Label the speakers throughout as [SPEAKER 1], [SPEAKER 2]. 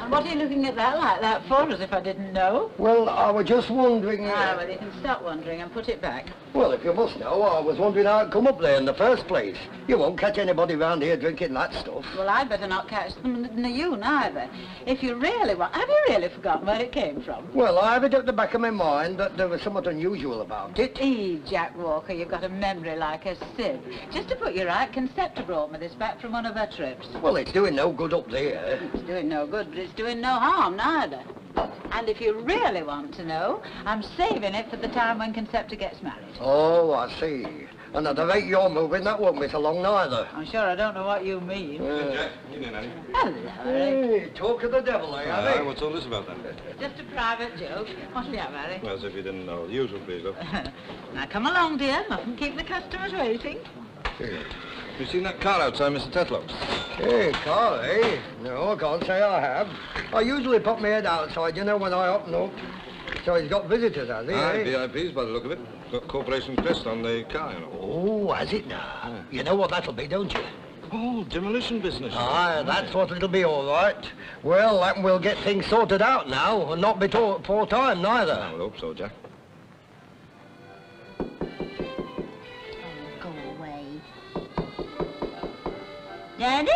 [SPEAKER 1] What are you looking at that like that for, as if I didn't know?
[SPEAKER 2] Well, I was just wondering...
[SPEAKER 1] Well, you can stop wondering and put it back.
[SPEAKER 2] Well, if you must know, I was wondering how it come up there in the first place. You won't catch anybody round here drinking that stuff.
[SPEAKER 1] Well, I'd better not catch them, nor you neither. If you really want... Have you really forgotten where it came from?
[SPEAKER 2] Well, I have it at the back of my mind that there was somewhat unusual about it.
[SPEAKER 1] Jack Walker, you've got a memory like a sieve. Just to put you right, Concepta brought me this back from one of her trips.
[SPEAKER 2] Well, it's doing no good up there.
[SPEAKER 1] It's doing no good, but it's doing no harm neither. And if you really want to know, I'm saving it for the time when Concepta gets married.
[SPEAKER 2] Oh, I see. And at the rate you're moving, that won't miss along neither.
[SPEAKER 1] I'm sure I don't know what you mean.
[SPEAKER 3] Jack, you didn't, Annie.
[SPEAKER 1] Hello, Harry.
[SPEAKER 2] Hey, talk of the devil, eh, Harry?
[SPEAKER 3] What's all this about, then?
[SPEAKER 1] Just a private joke. What's the matter, Harry?
[SPEAKER 3] Well, as if you didn't know. The usual, please, look.
[SPEAKER 1] Now, come along, dear. Mustn't keep the customers waiting.
[SPEAKER 3] Here. You seen that car outside Mr. Tetlock's?
[SPEAKER 2] Hey, car, eh? No, I can't say I have. I usually pop my head outside, you know, when I open up. So he's got visitors, has he,
[SPEAKER 3] Aye,
[SPEAKER 2] eh?
[SPEAKER 3] VIPs by the look of it. Got Corporation crest on the car, you know.
[SPEAKER 2] Oh, has it now?
[SPEAKER 3] Yeah.
[SPEAKER 2] You know what that'll be, don't you?
[SPEAKER 3] Oh, demolition business.
[SPEAKER 2] Aye, that's what it'll be, all right. Well, that will get things sorted out now, and not before time, neither.
[SPEAKER 3] I would hope so, Jack.
[SPEAKER 4] Go away.
[SPEAKER 1] Dennis!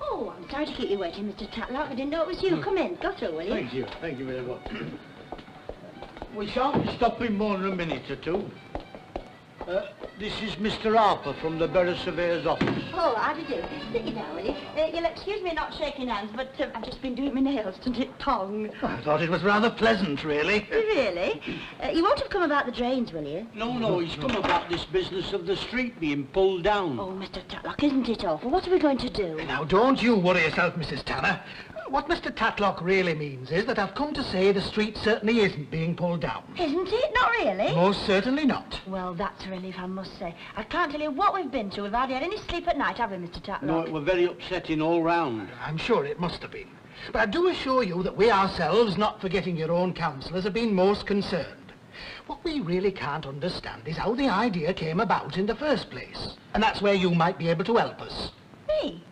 [SPEAKER 4] Oh, I'm sorry to keep you waiting, Mr. Tatlock. I didn't know it was you. Come in. Go through, will you?
[SPEAKER 5] Thank you very much. We shan't be stopping more than a minute or two. This is Mr. Harper from the Borough Surveyor's office.
[SPEAKER 4] Oh, how do you do? Sit you down, will you? You'll excuse me not shaking hands, but I've just been doing my nails to it tongue.
[SPEAKER 5] I thought it was rather pleasant, really.
[SPEAKER 4] Really? You won't have come about the drains, will you?
[SPEAKER 5] No, he's come about this business of the street being pulled down.
[SPEAKER 4] Oh, Mr. Tatlock, isn't it awful? What are we going to do?
[SPEAKER 6] Now, don't you worry yourself, Mrs. Tanner. What Mr. Tatlock really means is that I've come to say the street certainly isn't being pulled down.
[SPEAKER 4] Isn't it? Not really?
[SPEAKER 6] Most certainly not.
[SPEAKER 4] Well, that's a relief, I must say. I can't tell you what we've been through. We've hardly had any sleep at night, have we, Mr. Tatlock?
[SPEAKER 5] No, it were very upsetting all round.
[SPEAKER 6] I'm sure it must have been. But I do assure you that we ourselves, not forgetting your own councillors, have been most concerned. What we really can't understand is how the idea came about in the first place. And that's where you might be able to help us.
[SPEAKER 4] Me?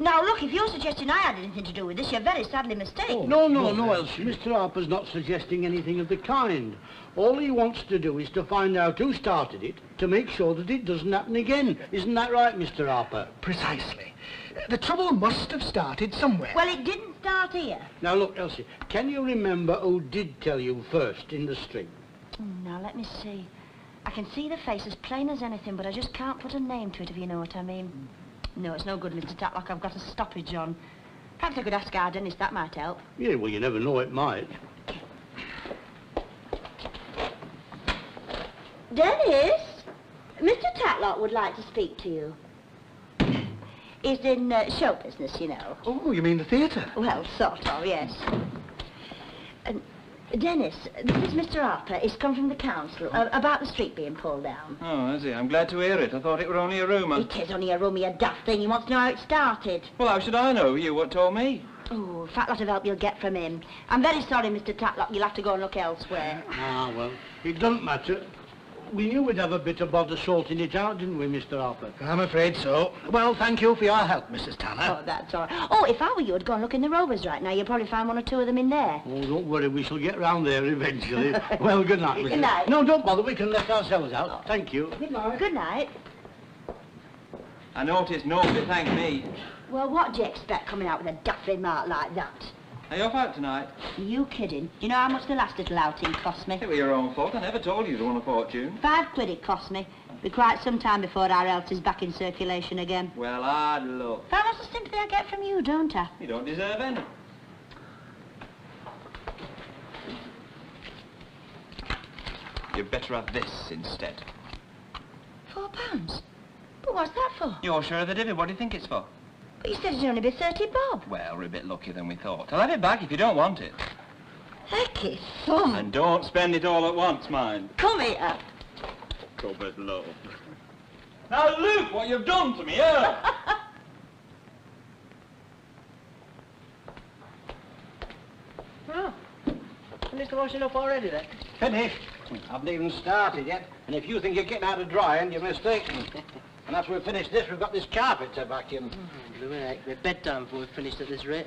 [SPEAKER 4] Now, look, if you're suggesting I had anything to do with this, you're very sadly mistaken.
[SPEAKER 5] No, Elsie. Mr. Harper's not suggesting anything of the kind. All he wants to do is to find out who started it, to make sure that it doesn't happen again. Isn't that right, Mr. Harper?
[SPEAKER 6] Precisely. The trouble must have started somewhere.
[SPEAKER 4] Well, it didn't start here.
[SPEAKER 5] Now, look, Elsie, can you remember who did tell you first in the street?
[SPEAKER 4] Now, let me see. I can see the face as plain as anything, but I just can't put a name to it, if you know what I mean. No, it's no good, Mr. Tatlock. I've got a stoppage on. Perhaps I could ask our Dennis. That might help.
[SPEAKER 5] Yeah, well, you never know, it might.
[SPEAKER 4] Dennis? Mr. Tatlock would like to speak to you. He's in show business, you know.
[SPEAKER 6] Oh, you mean the theatre?
[SPEAKER 4] Well, sort of, yes. Dennis, this is Mr. Harper. He's come from the council about the street being pulled down.
[SPEAKER 7] Oh, is he? I'm glad to hear it. I thought it were only a rumour.
[SPEAKER 4] It is only a rumour, you daft thing. He wants to know how it started.
[SPEAKER 7] Well, how should I know? You what told me.
[SPEAKER 4] Oh, a fat lot of help you'll get from him. I'm very sorry, Mr. Tatlock. You'll have to go and look elsewhere.
[SPEAKER 5] Ah, well, it doesn't matter. We knew we'd have a bit of bother sorting it out, didn't we, Mr. Harper?
[SPEAKER 6] I'm afraid so. Well, thank you for your help, Mrs. Tanner.
[SPEAKER 4] Oh, that's all right. Oh, if I were you, I'd go and look in the Rovers right now. You'll probably find one or two of them in there.
[SPEAKER 5] Oh, don't worry. We shall get round there eventually. Well, good night, Mrs.
[SPEAKER 4] Good night.
[SPEAKER 5] No, don't bother. We can let ourselves out. Thank you.
[SPEAKER 4] Good night. Good night.
[SPEAKER 7] I noticed nobody thanked me.
[SPEAKER 4] Well, what do you expect coming out with a daft remark like that?
[SPEAKER 7] Are you off out tonight?
[SPEAKER 4] Are you kidding? Do you know how much the last little outing cost me?
[SPEAKER 7] It was your own fault. I never told you to won a fortune.
[SPEAKER 4] £5 it cost me. Be quite some time before our health is back in circulation again.
[SPEAKER 7] Well, hard luck.
[SPEAKER 4] How much the sympathy I get from you, don't I?
[SPEAKER 7] You don't deserve any. You'd better have this instead.
[SPEAKER 4] £4? But what's that for?
[SPEAKER 7] You're sure of the divvy. What do you think it's for?
[SPEAKER 4] But you said it'd only be 30 bob.
[SPEAKER 7] Well, we're a bit luckier than we thought. I'll have it back if you don't want it.
[SPEAKER 4] Hecky thumb.
[SPEAKER 7] And don't spend it all at once, mind.
[SPEAKER 4] Come here.
[SPEAKER 7] Cupboard low. Now look what you've done to me, eh?
[SPEAKER 4] Oh,
[SPEAKER 8] finished the washing up already, then?
[SPEAKER 5] Finished? I haven't even started yet. And if you think you're getting out of drying, you're mistaken. And after we've finished this, we've got this carpet to vacuum.
[SPEAKER 8] It's bedtime before we've finished at this rate.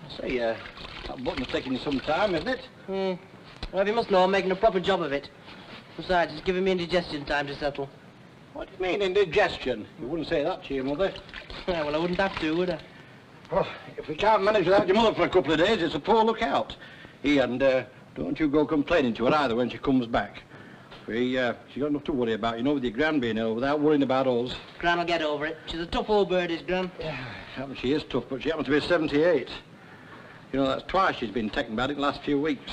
[SPEAKER 5] I say, that button's taking you some time, isn't it?
[SPEAKER 8] Well, you must know I'm making a proper job of it. Besides, it's giving me indigestion time to settle.
[SPEAKER 5] What do you mean, indigestion? You wouldn't say that to your mother.
[SPEAKER 8] Yeah, well, I wouldn't have to, would I?
[SPEAKER 5] Well, if we can't manage without your mother for a couple of days, it's a poor lookout. And don't you go complaining to her either when she comes back. She's got enough to worry about, you know, with your gran being ill, without worrying about us.
[SPEAKER 8] Gran will get over it. She's a tough old bird, is Gran.
[SPEAKER 5] Yeah, she is tough, but she happens to be 78. You know, that's twice she's been taken about it in the last few weeks.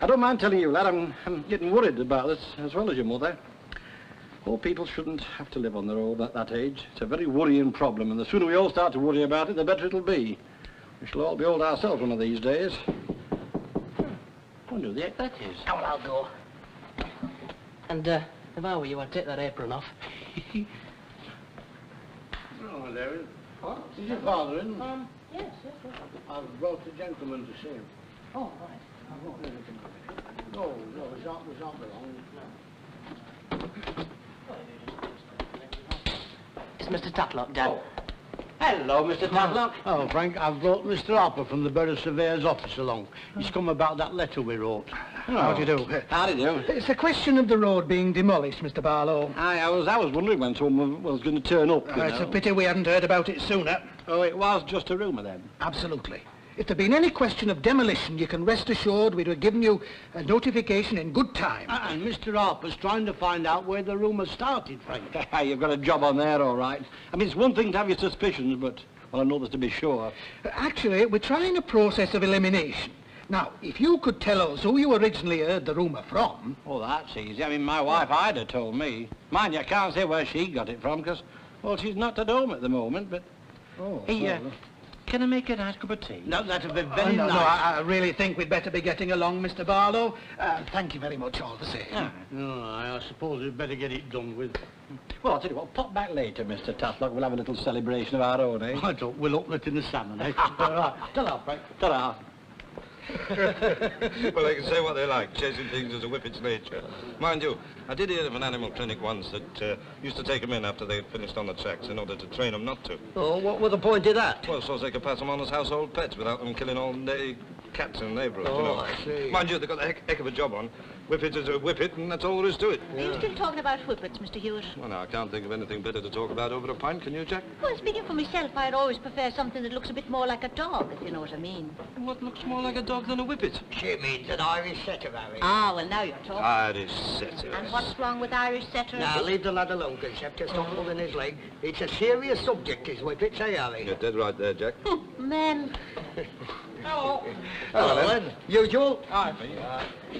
[SPEAKER 5] I don't mind telling you, lad, I'm getting worried about this as well as your mother. Old people shouldn't have to live on their own at that age. It's a very worrying problem, and the sooner we all start to worry about it, the better it'll be. We shall all be old ourselves one of these days. I wonder who the heck that is.
[SPEAKER 8] Oh, well, I'll go. And, if I were you, I'd take that apron off.
[SPEAKER 5] Oh, there is. What? Is your father in?
[SPEAKER 8] Yes.
[SPEAKER 5] I've brought the gentleman to see him.
[SPEAKER 8] Oh, right.
[SPEAKER 5] No, it's not wrong.
[SPEAKER 8] It's Mr. Tatlock, Dad.
[SPEAKER 5] Oh. Hello, Mr. Tatlock. Oh, Frank, I've brought Mr. Harper from the Borough Surveyor's office along. He's come about that letter we wrote.
[SPEAKER 6] How do you do?
[SPEAKER 5] How do you do?
[SPEAKER 6] It's a question of the road being demolished, Mr. Barlow.
[SPEAKER 5] I was wondering when someone was going to turn up.
[SPEAKER 6] It's a pity we hadn't heard about it sooner.
[SPEAKER 5] Oh, it was just a rumour then?
[SPEAKER 6] Absolutely. If there'd been any question of demolition, you can rest assured we'd have given you a notification in good time.
[SPEAKER 5] And Mr. Harper's trying to find out where the rumour started, Frank. You've got a job on there, all right. I mean, it's one thing to have your suspicions, but, well, another's to be sure.
[SPEAKER 6] Actually, we're trying a process of elimination. Now, if you could tell us who you originally heard the rumour from...
[SPEAKER 5] Oh, that's easy. I mean, my wife Ida told me. Mind you, I can't say where she got it from, because, well, she's not at home at the moment, but... Oh, hey, can I make a nice cup of tea?
[SPEAKER 6] No, that'd be very nice. No, I really think we'd better be getting along, Mr. Barlow. Thank you very much all the same.
[SPEAKER 5] No, I suppose we'd better get it done with. Well, I'll tell you what, pop back later, Mr. Tatlock. We'll have a little celebration of our own, eh? I don't. We'll open it in the salmon, eh? Right. Ta-ra, Frank. Ta-ra.
[SPEAKER 3] Well, they can say what they like. Chasing things is a whippet's nature. Mind you, I did hear of an animal clinic once that used to take them in after they had finished on the tracks in order to train them not to.
[SPEAKER 2] Oh, what was the point of that?
[SPEAKER 3] Well, so they could pass them on as household pets without them killing all the cats in the neighbourhood, you know.
[SPEAKER 2] I see.
[SPEAKER 3] Mind you, they've got a heck of a job on. Whippet is a whippet, and that's all there is to it.
[SPEAKER 4] Are you still talking about whippets, Mr. Hewitt?
[SPEAKER 3] Well, now, I can't think of anything better to talk about over a pint, can you, Jack?
[SPEAKER 4] Well, speaking for myself, I'd always prefer something that looks a bit more like a dog, if you know what I mean.
[SPEAKER 3] What looks more like a dog than a whippet?
[SPEAKER 2] She means an Irish setter, Harry.
[SPEAKER 4] Ah, well, now you're talking.
[SPEAKER 3] Irish setter.
[SPEAKER 4] And what's wrong with Irish setters?
[SPEAKER 2] Now, leave the lad alone, Concept. Just stop pulling his leg. It's a serious subject, is whippets, eh, Harry?
[SPEAKER 3] You're dead right there, Jack.
[SPEAKER 4] Men.
[SPEAKER 8] Hello.
[SPEAKER 2] Hello, then. Usual?
[SPEAKER 5] Hi,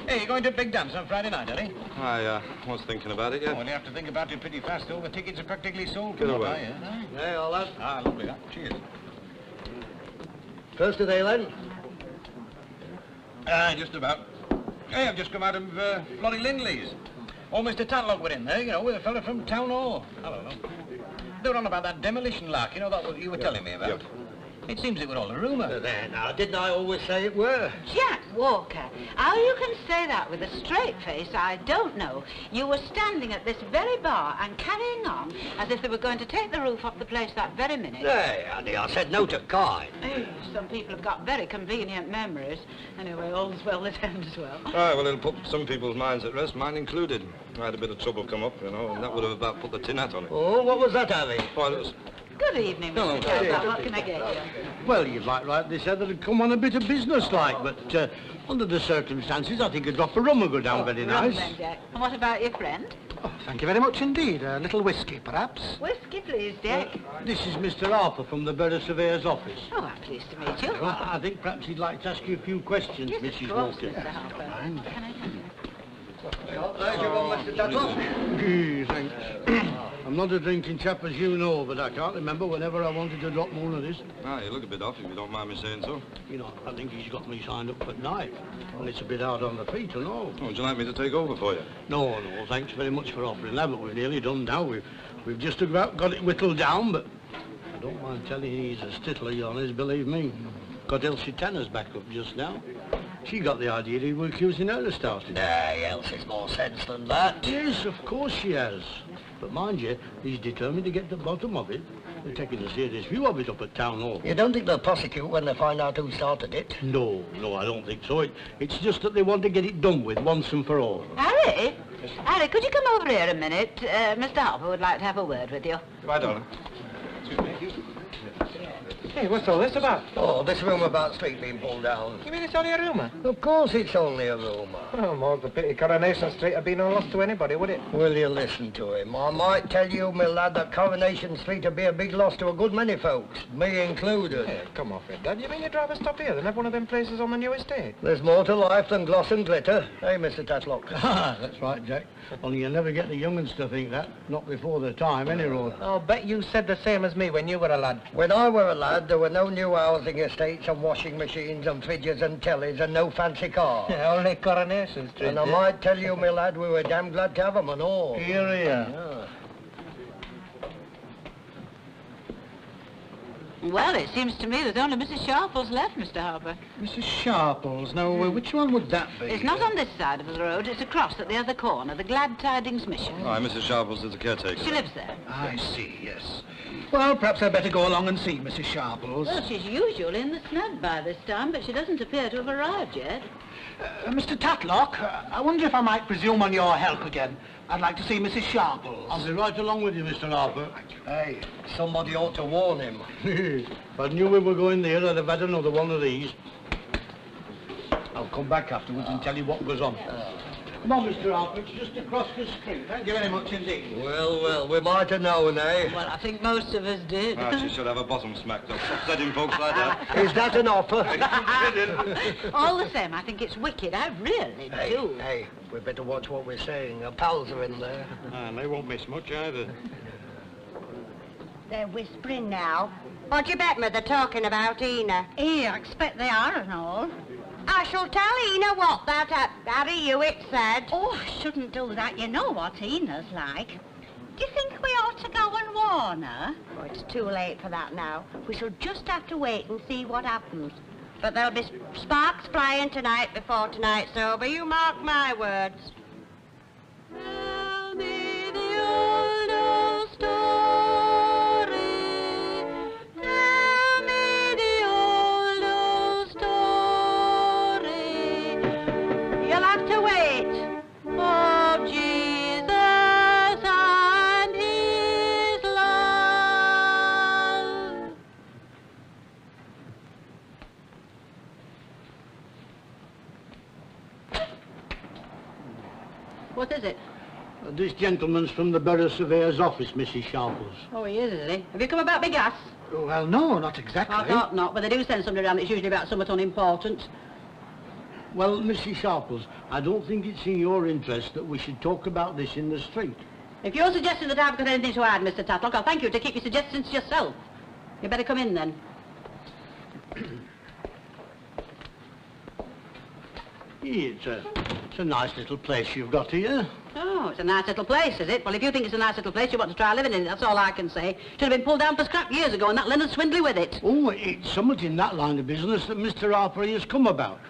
[SPEAKER 5] hey, you going to a big dance on Friday night, Eddie?
[SPEAKER 3] I was thinking about it, yeah.
[SPEAKER 5] Well, you have to think about it pretty fast, though. The tickets are practically sold.
[SPEAKER 3] Get away.
[SPEAKER 2] Yeah, all that.
[SPEAKER 5] Ah, lovely, that. Cheers.
[SPEAKER 2] First of the then?
[SPEAKER 5] Just about. Hey, I've just come out of Florrie Lindley's. Oh, Mr. Tatlock were in there, you know, with a fella from Town Hall. I don't know. They were on about that demolition lark, you know, that what you were telling me about.
[SPEAKER 3] Yep.
[SPEAKER 5] It seems it were all a rumour.
[SPEAKER 2] There, now, didn't I always say it were?
[SPEAKER 1] Jack Walker, how you can say that with a straight face, I don't know. You were standing at this very bar and carrying on as if they were going to take the roof off the place that very minute.
[SPEAKER 2] Hey, Andy, I said no to kind.
[SPEAKER 1] Some people have got very convenient memories. Anyway, all's well that ends well.
[SPEAKER 3] All right, well, it'll put some people's minds at rest, mine included. I had a bit of trouble come up, you know, and that would have about put the tin hat on it.
[SPEAKER 2] Oh, what was that, Harry?
[SPEAKER 3] Well, it was...
[SPEAKER 1] Good evening, Mr. Tatlock. What can I get you?
[SPEAKER 5] Well, you'd like rightly said that it'd come on a bit of business-like, but under the circumstances, I think a drop of rum would go down very nice.
[SPEAKER 1] Then, Jack. And what about your friend?
[SPEAKER 6] Oh, thank you very much indeed. A little whiskey, perhaps?
[SPEAKER 1] Whiskey, please, Jack.
[SPEAKER 5] This is Mr. Harper from the Borough Surveyor's office.
[SPEAKER 1] Oh, I'm pleased to meet you.
[SPEAKER 5] Well, I think perhaps he'd like to ask you a few questions,
[SPEAKER 1] Yes,
[SPEAKER 5] Mrs.
[SPEAKER 1] of course,
[SPEAKER 5] Walker.
[SPEAKER 1] Mr. Harper. Can I come?
[SPEAKER 2] There's your one, Mr. Tatlock.
[SPEAKER 5] Gee, thanks. I'm not a drinking chap, as you know, but I can't remember whenever I wanted to drop one of this.
[SPEAKER 3] Ah, you look a bit off, if you don't mind me saying so.
[SPEAKER 5] You know, I think he's got me signed up at night. Well, it's a bit hard on the feet, I know.
[SPEAKER 3] Oh, would you like me to take over for you?
[SPEAKER 5] No, thanks very much for offering that, but we're nearly done now. We've just about got it whittled down, but I don't mind telling you he's a stittler, Johnny's, believe me. Got Elsie Tanner's back up just now. She got the idea he was accusing her of starting.
[SPEAKER 2] Nay, Elsie's more sense than that.
[SPEAKER 5] Yes, of course she has. But mind you, he's determined to get to the bottom of it. They're taking a serious view of it up at Town Hall.
[SPEAKER 2] You don't think they'll prosecute when they find out who started it?
[SPEAKER 5] No, I don't think so. It's just that they want to get it done with once and for all.
[SPEAKER 1] Harry? Harry, could you come over here a minute? Mr. Harper would like to have a word with you.
[SPEAKER 3] Goodbye, darling.
[SPEAKER 9] Hey, what's all this about?
[SPEAKER 2] Oh, this rumour about the street being pulled down.
[SPEAKER 9] You mean it's only a rumour?
[SPEAKER 2] Of course it's only a rumour.
[SPEAKER 9] Well, more the pity Coronation Street would be no loss to anybody, would it?
[SPEAKER 2] Will you listen to him? I might tell you, my lad, that Coronation Street would be a big loss to a good many folks, me included.
[SPEAKER 9] Hey, come off it, Dad. You mean you'd rather stop here than have one of them places on the new estate?
[SPEAKER 2] There's more to life than gloss and glitter. Hey, Mr. Tatlock.
[SPEAKER 5] Ah, that's right, Jack. Only you never get the young'uns to think that. Not before the time, any road.
[SPEAKER 9] I'll bet you said the same as me when you were a lad.
[SPEAKER 2] When I were a lad, there were no new housing estates and washing machines and fridges and tellies and no fancy cars.
[SPEAKER 9] Yeah, only Coronation Street.
[SPEAKER 2] And I might tell you, my lad, we were damn glad to have 'em and all.
[SPEAKER 5] Here.
[SPEAKER 2] Yeah.
[SPEAKER 1] Well, it seems to me there's only Mrs. Sharples left, Mr. Harper.
[SPEAKER 5] Mrs. Sharples. Now, which one would that be?
[SPEAKER 1] It's not on this side of the road. It's across at the other corner, the Glad Tidings Mission.
[SPEAKER 3] Hi, Mrs. Sharples is the caretaker.
[SPEAKER 1] She lives there.
[SPEAKER 6] I see, yes. Well, perhaps I'd better go along and see Mrs. Sharples.
[SPEAKER 1] Well, she's usually in the snug by this time, but she doesn't appear to have arrived yet.
[SPEAKER 6] Mr. Tatlock, I wonder if I might presume on your help again. I'd like to see Mrs. Sharples.
[SPEAKER 5] I'll be right along with you, Mr. Harper.
[SPEAKER 2] Hey, somebody ought to warn him.
[SPEAKER 5] If I knew we were going there, I'd have had another one of these. I'll come back afterwards and tell you what goes on. Come on, Mr. Harper, it's just across the street. Thank you very much indeed.
[SPEAKER 2] Well, we might have known, eh?
[SPEAKER 1] Well, I think most of us did.
[SPEAKER 3] Ah, she should have her bottom smacked up. Upsetting folks like that.
[SPEAKER 2] Is that an offer?
[SPEAKER 1] All the same, I think it's wicked. I really do.
[SPEAKER 2] Hey, we better watch what we're saying. Our pals are in there.
[SPEAKER 5] And they won't miss much either.
[SPEAKER 10] They're whispering now. What do you bet me they're talking about Ina?
[SPEAKER 4] I expect they are and all.
[SPEAKER 10] I shall tell Ina what that Harry Hewitt said.
[SPEAKER 4] Oh, I shouldn't do that. You know what Ina's like. Do you think we ought to go and warn her?
[SPEAKER 10] Oh, it's too late for that now. We shall just have to wait and see what happens. But there'll be sparks flying tonight before tonight's over. You mark my words.
[SPEAKER 1] Tell me the old story. Tell me the old story. You'll have to wait for Jesus and his love. What is it?
[SPEAKER 5] This gentleman's from the Borough Surveyor's office, Mrs. Sharples.
[SPEAKER 1] Oh, he is he? Have you come about big gas?
[SPEAKER 6] Well, no, not exactly.
[SPEAKER 1] I thought not, but they do send somebody around. It's usually about something unimportant.
[SPEAKER 5] Well, Mrs. Sharples, I don't think it's in your interest that we should talk about this in the street.
[SPEAKER 1] If you're suggesting that I've got anything to add, Mr. Tatlock, I'll thank you to keep your suggestions to yourself. You better come in, then.
[SPEAKER 5] It's a nice little place you've got here.
[SPEAKER 1] Oh, it's a nice little place, is it? Well, if you think it's a nice little place, you want to try living in it, that's all I can say. Should have been pulled down for scrap years ago, and that Leonard Swindley with it.
[SPEAKER 5] Oh, it's somewhat in that line of business that Mr. Harper has come about.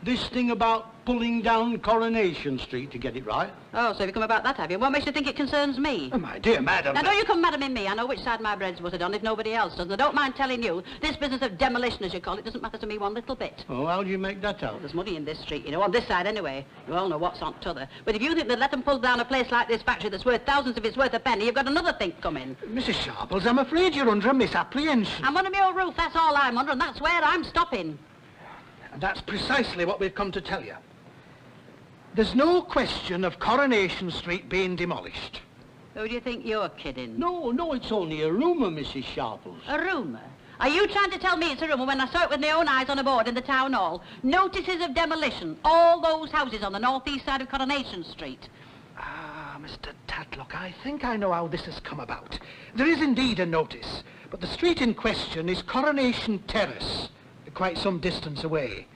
[SPEAKER 5] This thing about pulling down Coronation Street, to get it right.
[SPEAKER 1] Oh, so you've come about that, have you? What makes you think it concerns me?
[SPEAKER 6] Oh, my dear madam.
[SPEAKER 1] Now, don't you come madam in me. I know which side my bread's buttered on if nobody else does. And I don't mind telling you, this business of demolition, as you call it, doesn't matter to me one little bit.
[SPEAKER 5] Oh, how do you make that out?
[SPEAKER 1] There's money in this street, you know, on this side anyway. You all know what's on t'other. But if you think they'd let them pull down a place like this factory that's worth thousands if it's worth a penny, you've got another think coming.
[SPEAKER 6] Mrs. Sharples, I'm afraid you're under a misapprehension.
[SPEAKER 1] I'm under my own roof, that's all I'm under, and that's where I'm stopping.
[SPEAKER 6] And that's precisely what we've come to tell you. There's no question of Coronation Street being demolished.
[SPEAKER 1] Who do you think you're kidding?
[SPEAKER 5] No, it's only a rumour, Mrs. Sharples.
[SPEAKER 1] A rumour? Are you trying to tell me it's a rumour when I saw it with my own eyes on a board in the town hall? Notices of demolition. All those houses on the northeast side of Coronation Street.
[SPEAKER 6] Ah, Mr. Tatlock, I think I know how this has come about. There is indeed a notice, but the street in question is Coronation Terrace, quite some distance away.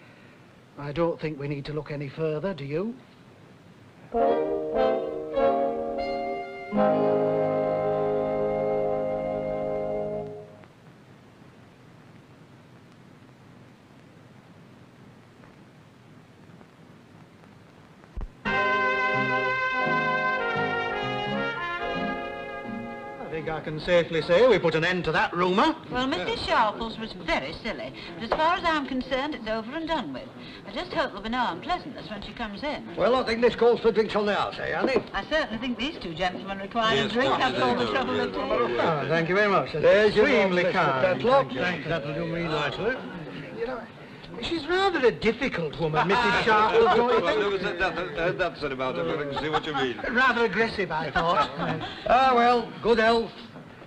[SPEAKER 6] I don't think we need to look any further, do you? think I can safely say we put an end to that rumour.
[SPEAKER 1] Well, Mrs. Sharples was very silly, but as far as I'm concerned, it's over and done with. I just hope there'll be no unpleasantness when she comes in.
[SPEAKER 2] Well, I think this calls for drinks on the house, eh, Annie?
[SPEAKER 1] I certainly think these two gentlemen require
[SPEAKER 3] Yes,
[SPEAKER 1] a drink
[SPEAKER 3] yes,
[SPEAKER 1] after all the
[SPEAKER 3] they
[SPEAKER 1] trouble
[SPEAKER 3] do.
[SPEAKER 1] they've taken.
[SPEAKER 6] Oh, thank you very much.
[SPEAKER 2] There's your
[SPEAKER 6] extremely
[SPEAKER 2] Mr.
[SPEAKER 6] kind.
[SPEAKER 2] Tetlock.
[SPEAKER 6] Thanks, that'll do me nicely. You know, she's rather a difficult woman, Mrs. Sharples, don't you think?
[SPEAKER 3] Well, that's it about it, but I can see what you mean.
[SPEAKER 6] Rather aggressive, I thought.
[SPEAKER 2] Ah, well, good health.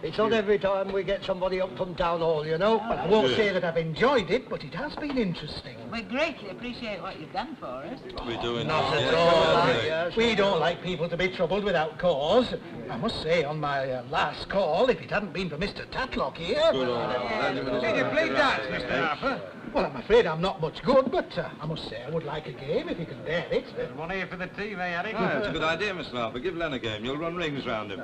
[SPEAKER 2] It's not every time we get somebody up from town hall, you know.
[SPEAKER 6] Well, I won't say that I've enjoyed it, but it has been interesting.
[SPEAKER 1] We greatly appreciate what you've done for us.
[SPEAKER 3] We're doing
[SPEAKER 6] Not
[SPEAKER 3] it.
[SPEAKER 6] at all. We don't like people to be troubled without cause. I must say, on my last call, if it hadn't been for Mr. Tatlock here...
[SPEAKER 3] Did you
[SPEAKER 6] play that, Mr. Harper? Well, I'm afraid I'm not much good, but I must say I would like a game if you can bear it.
[SPEAKER 7] One here for the team, eh, Harry?
[SPEAKER 3] That's a good idea, Mr. Harper. Give Len a game. You'll run rings round him.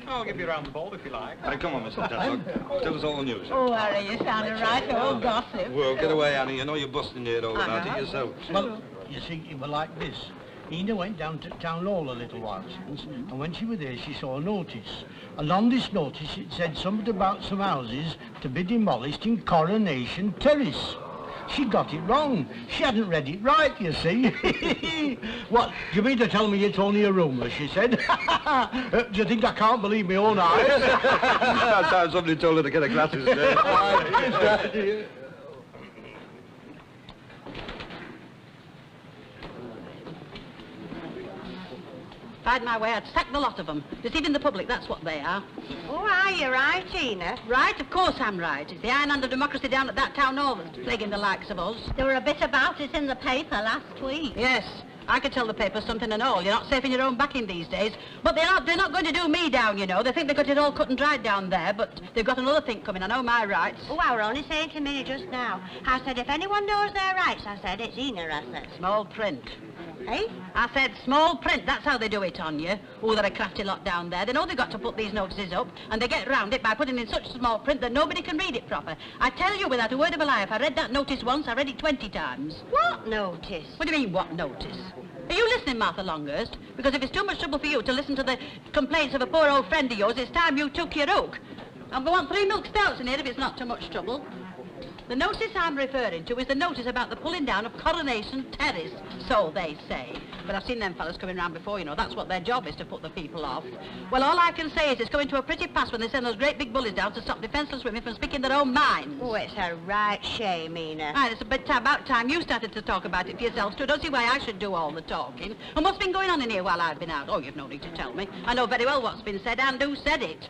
[SPEAKER 7] I'll give you round the ball if you like.
[SPEAKER 3] Hey, come on, Mr. Tetlock. Tell us all the news.
[SPEAKER 1] Oh, Harry, you sounded right old gossip.
[SPEAKER 3] Well, get away, Annie. You know you're busting your head all about it yourself.
[SPEAKER 11] Well, you see, it was like this. Ina went down to town hall a little while since, and when she was there, she saw a notice. And on this notice, it said something about some houses to be demolished in Coronation Terrace. She got it wrong. She hadn't read it right, you see. What, do you mean to tell me it's only a rumour, she said? Do you think I can't believe my own eyes?
[SPEAKER 3] That time somebody told her to get her glasses there.
[SPEAKER 1] If I had my way, I'd sack the lot of them. Deceiving the public, that's what they are.
[SPEAKER 10] Oh, are you right, Ina?
[SPEAKER 1] Right? Of course I'm right. It's the iron hand of democracy down at that town hall that's plaguing the likes of us.
[SPEAKER 10] There were a bit about it in the paper last week.
[SPEAKER 1] Yes, I could tell the paper something and all. You're not safe in your own backing these days. But they're not going to do me down, you know. They think they've got it all cut and dried down there, but they've got another thing coming. I know my rights.
[SPEAKER 10] Oh, I were only saying to Minnie just now. I said, if anyone knows their rights, I said, it's Ina, I said.
[SPEAKER 1] Small print.
[SPEAKER 10] Eh?
[SPEAKER 1] I said small print, that's how they do it on you. Oh, they're a crafty lot down there. They know they've got to put these notices up, and they get round it by putting in such small print that nobody can read it proper. I tell you without a word of a lie, if I read that notice once, I read it 20 times.
[SPEAKER 10] What notice?
[SPEAKER 1] What do you mean, what notice? Are you listening, Martha Longhurst? Because if it's too much trouble for you to listen to the complaints of a poor old friend of yours, it's time you took your hook. And we want 3 milk stouts in here if it's not too much trouble. The notice I'm referring to is the notice about the pulling down of Coronation Terrace, so they say. But I've seen them fellas coming round before, you know. That's what their job is, to put the people off. Well, all I can say is it's going to a pretty pass when they send those great big bullies down to stop defenceless women from speaking their own minds.
[SPEAKER 10] Oh, it's a right shame, Ina.
[SPEAKER 1] And it's about time you started to talk about it for yourselves, too. Don't see why I should do all the talking. And what's been going on in here while I've been out? Oh, you've no need to tell me. I know very well what's been said and who said it.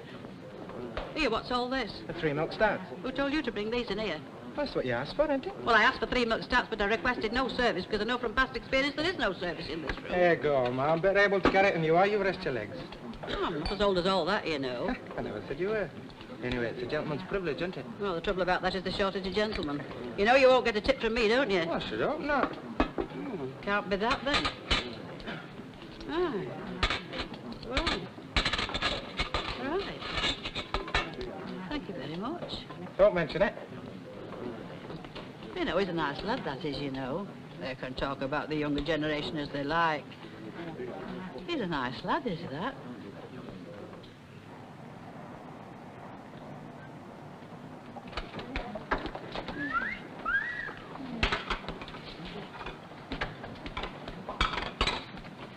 [SPEAKER 1] Here, what's all this?
[SPEAKER 9] The 3 milk stouts.
[SPEAKER 1] Who told you to bring these in here?
[SPEAKER 9] That's what you asked for, isn't it?
[SPEAKER 1] Well, I asked for 3 milk stouts, but I requested no service because I know from past experience there is no service in this room.
[SPEAKER 9] There you go, Ma'am. Better able to carry it than you are. You rest your legs.
[SPEAKER 1] Oh, I'm not as old as all that, you know.
[SPEAKER 9] I never said you were. Anyway, it's a gentleman's privilege, isn't it?
[SPEAKER 1] Well, the trouble about that is the shortage of gentlemen. You know you won't get a tip from me, don't you?
[SPEAKER 9] Well, I should hope not.
[SPEAKER 1] Oh, can't be that, then. Aye. Right. Right. Thank you very much.
[SPEAKER 9] Don't mention it.
[SPEAKER 1] You know, he's a nice lad, that is, you know. They can talk about the younger generation as they like. He's a nice lad, is that?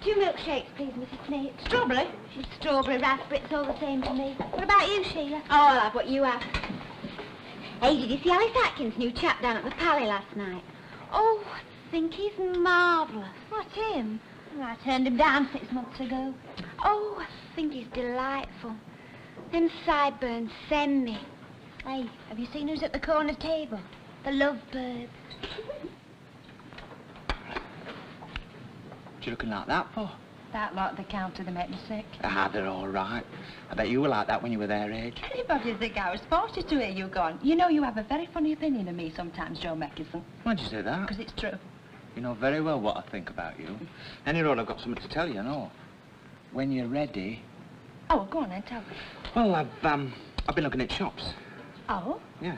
[SPEAKER 12] Two milkshakes, please, Mrs. Snape.
[SPEAKER 1] Strawberry?
[SPEAKER 12] Strawberry, raspberry, it's all the same to me. What about you, Sheila?
[SPEAKER 1] Oh, I'll have what you have.
[SPEAKER 12] Hey, did you see Alice Atkins' new chap down at the Pally last night? Oh, I think he's marvellous. What's him? I turned him down 6 months ago. Oh, I think he's delightful. Them sideburns send me. Hey, have you seen who's at the corner table? The lovebirds.
[SPEAKER 13] What you looking like that for?
[SPEAKER 4] That lot at the counter, they make me sick.
[SPEAKER 13] Ah, they're all right. I bet you were like that when you were their age.
[SPEAKER 4] Anybody'd think I was 40 to hear you gone. You know you have a very funny opinion of me sometimes, Joe Meckison.
[SPEAKER 13] Why'd you say that?
[SPEAKER 4] Because it's true.
[SPEAKER 13] You know very well what I think about you. Any road, I've got something to tell you, no? When you're ready...
[SPEAKER 4] Oh, well, go on then, tell me.
[SPEAKER 13] Well, I've been looking at shops.
[SPEAKER 4] Oh?
[SPEAKER 13] Yeah.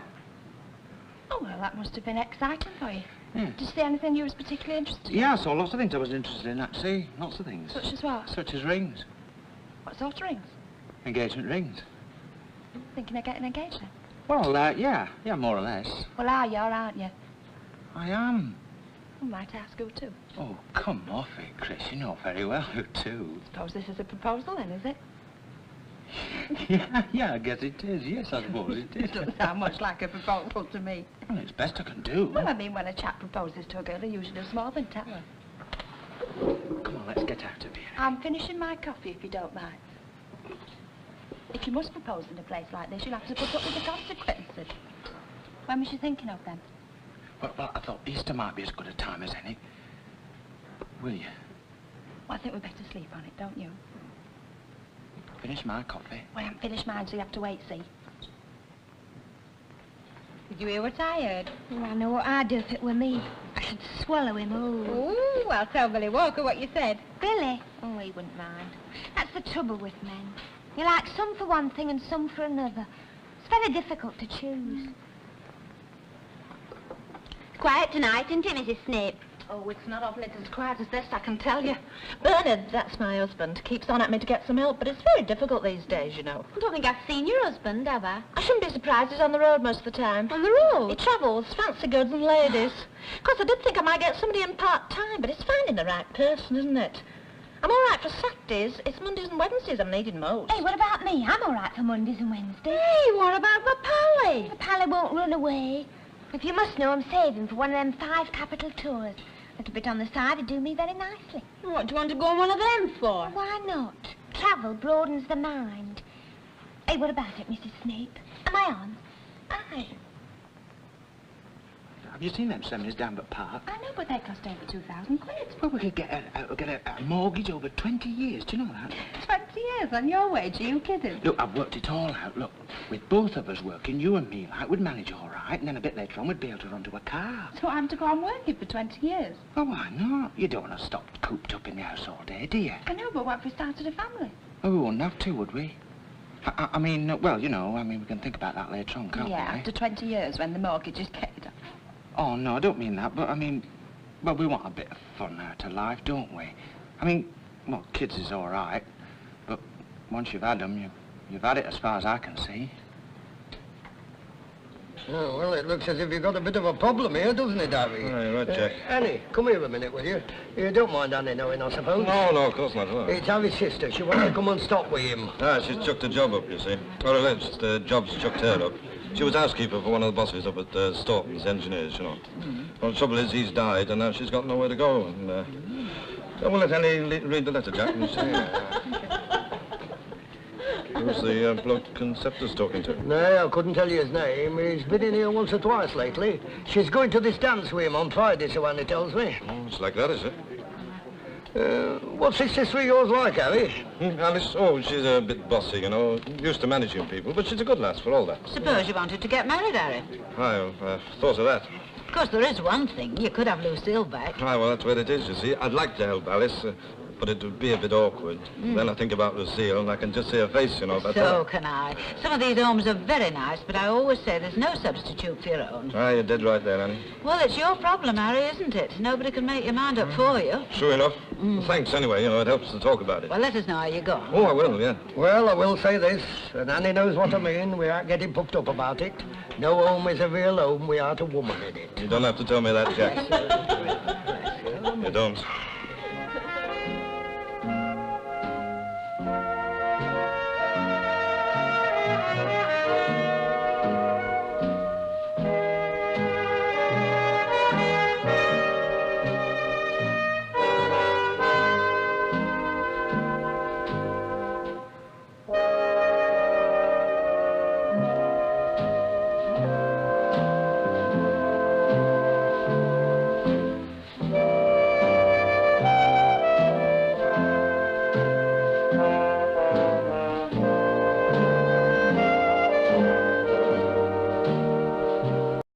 [SPEAKER 4] Oh, well, that must have been exciting for you.
[SPEAKER 13] Yeah.
[SPEAKER 4] Did you see anything you was particularly interested in?
[SPEAKER 13] Yeah, I saw lots of things I was interested in, actually. Lots of things.
[SPEAKER 4] Such as what?
[SPEAKER 13] Such as rings.
[SPEAKER 4] What sort of rings?
[SPEAKER 13] Engagement rings.
[SPEAKER 12] Thinking of getting engaged then?
[SPEAKER 13] Well, yeah, more or less.
[SPEAKER 12] Well, are you, or aren't you?
[SPEAKER 13] I am.
[SPEAKER 12] I might ask who too.
[SPEAKER 13] Oh, come off it, Chris. You know very well who too.
[SPEAKER 12] Suppose this is a proposal then, is it?
[SPEAKER 13] Yeah, I guess it is. Yes, I suppose it is.
[SPEAKER 12] It doesn't sound much like a proposal to me.
[SPEAKER 13] Well, it's best I can do.
[SPEAKER 12] Well, I mean, when a chap proposes to a girl, he usually does more than tell her.
[SPEAKER 13] Come on, let's get out of here.
[SPEAKER 12] I'm finishing my coffee, if you don't mind. If you must propose in a place like this, you'll have to put up with the consequences. When was you thinking of them?
[SPEAKER 13] Well, I thought Easter might be as good a time as any. Will you?
[SPEAKER 12] Well, I think we'd better sleep on it, don't you?
[SPEAKER 13] Finish my coffee.
[SPEAKER 12] Well, I haven't finished mine, so you have to wait, see. Did you hear what I heard?
[SPEAKER 14] Well, I know what I'd do if it were me. I should swallow him whole.
[SPEAKER 12] Ooh, I'll tell Billy Walker what you said.
[SPEAKER 14] Billy? Oh, he wouldn't mind. That's the trouble with men. You like some for one thing and some for another. It's very difficult to choose.
[SPEAKER 10] It's quiet tonight, isn't it, Mrs. Snape?
[SPEAKER 4] Oh, it's not often it's as quiet as this, I can tell you. Bernard, that's my husband, keeps on at me to get some help, but it's very difficult these days, you know.
[SPEAKER 10] I don't think I've seen your husband, have I?
[SPEAKER 4] I shouldn't be surprised, he's on the road most of the time.
[SPEAKER 10] On the road?
[SPEAKER 4] He travels, fancy goods and ladies. Of course, I did think I might get somebody in part-time, but it's finding the right person, isn't it? I'm all right for Saturdays. It's Mondays and Wednesdays I'm needed most.
[SPEAKER 14] Hey, what about me? I'm all right for Mondays and Wednesdays.
[SPEAKER 4] Hey, what about my Pally?
[SPEAKER 14] The Pally won't run away. If you must know, I'm saving for one of them 5 capital tours. A little bit on the side would do me very nicely.
[SPEAKER 4] What do you want to go on one of them for?
[SPEAKER 14] Well, why not? Travel broadens the mind. Hey, what about it, Mrs. Snape? Am I on?
[SPEAKER 4] Aye.
[SPEAKER 13] Have you seen them semis down at Park?
[SPEAKER 12] I know, but they cost over 2,000 quid.
[SPEAKER 13] Well, we could get a mortgage over 20 years. Do you know that?
[SPEAKER 12] 20 years on your wage, are you kidding?
[SPEAKER 13] Look, I've worked it all out. Look, with both of us working, you and me, like, we'd manage all right, and then a bit later on, we'd be able to run to a car.
[SPEAKER 12] So I'm to go on working for 20 years?
[SPEAKER 13] Well, why not? You don't want to stop cooped up in the house all day, do you?
[SPEAKER 12] I know, but what if we started a family?
[SPEAKER 13] Well, we wouldn't have to, would we? I mean, well, you know, we can think about that later on, can't we?
[SPEAKER 12] Yeah, after 20 years, when the mortgage is paid off.
[SPEAKER 13] Oh, no, I don't mean that, but I mean, well, we want a bit of fun out of life, don't we? I mean, well, kids is all right, but once you've had them, you've had it as far as I can see.
[SPEAKER 2] Oh, well, it looks as if you've got a bit of a problem here, doesn't it, Harry?
[SPEAKER 3] Right, right, Jack.
[SPEAKER 2] Annie, come here a minute, will you? You don't mind Annie knowing, I suppose?
[SPEAKER 3] No, of course not. No.
[SPEAKER 2] It's Harry's sister. She wants to come and stop with him.
[SPEAKER 3] Ah, she's chucked a job up, you see. Or alleged the job's chucked her up. She was housekeeper for one of the bosses up at Staunton's Engineers, you know. Well, the trouble is he's died, and now she's got nowhere to go. And, so we'll let Annie read the letter, Jack, and see. Who's the bloke Conceptor's talking to?
[SPEAKER 2] No, I couldn't tell you his name. He's been in here once or twice lately. She's going to this dance with him on Friday, so Annie tells me.
[SPEAKER 3] Oh, it's like that, is it?
[SPEAKER 2] What's this sister of yours like, Harry?
[SPEAKER 3] Alice? Oh, she's a bit bossy, you know. Used to managing people, but she's a good lass for all that.
[SPEAKER 1] Suppose you wanted to get married, Harry.
[SPEAKER 3] I thought of that.
[SPEAKER 1] Of course, there is one thing. You could have Lucille back.
[SPEAKER 3] Aye, well, that's where it is, you see. I'd like to help Alice, but it would be a bit awkward. Then I think about Lucille, and I can just see her face, you know.
[SPEAKER 1] So can I. Some of these homes are very nice, but I always say there's no substitute for your own.
[SPEAKER 3] Aye, you're dead right there, Annie.
[SPEAKER 1] Well, it's your problem, Harry, isn't it? Nobody can make your mind up for you.
[SPEAKER 3] Sure enough. Well, thanks anyway, you know, it helps to talk about it.
[SPEAKER 1] Well, let us know how you go.
[SPEAKER 3] Oh, I will, yeah.
[SPEAKER 2] Well, I will say this, and Annie knows what I mean. We aren't getting puffed up about it. No home is a real home without a woman in it.
[SPEAKER 3] You don't have to tell me that, Jack. You don't.